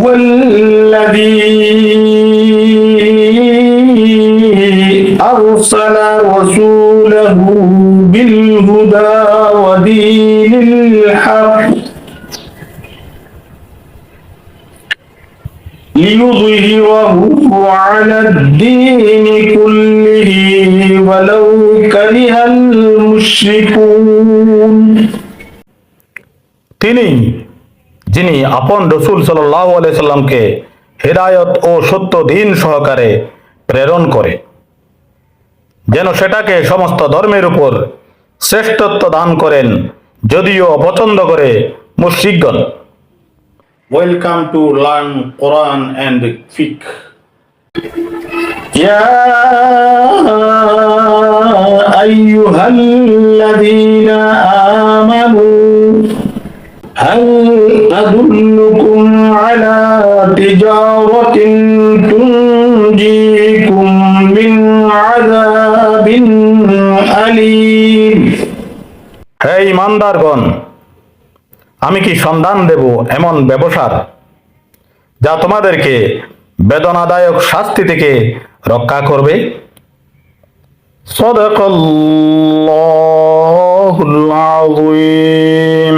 هو الذي أرسل رسوله بالهدى ودين الحق ليظهره على الدين كله ولو كره المشركون। তিনি যিনি আপন রসুল সাল্লাল্লাহু আলাইহি সাল্লামকে হিদায়াত ও সত্য দ্বীন সহকারে প্রেরণ করে, যেন সেটাকে সমস্ত ধর্মের উপর শ্রেষ্ঠত্ব দান করেন, যদিও অপছন্দ করে মুশরিকগণ। Welcome to learn Quran and ফিকহ। يا أيها الذين آمنوا هل أدلكم على تجارة تنجيكم من عذاب أليم। হে ঈমানদারগণ, আমি কি সন্ধান দেব এমন ব্যবসার যা তোমাদেরকে বেদনাদায়ক শাস্তি থেকে রক্ষা করবে? সাদাকাল্লাহুল আযীম।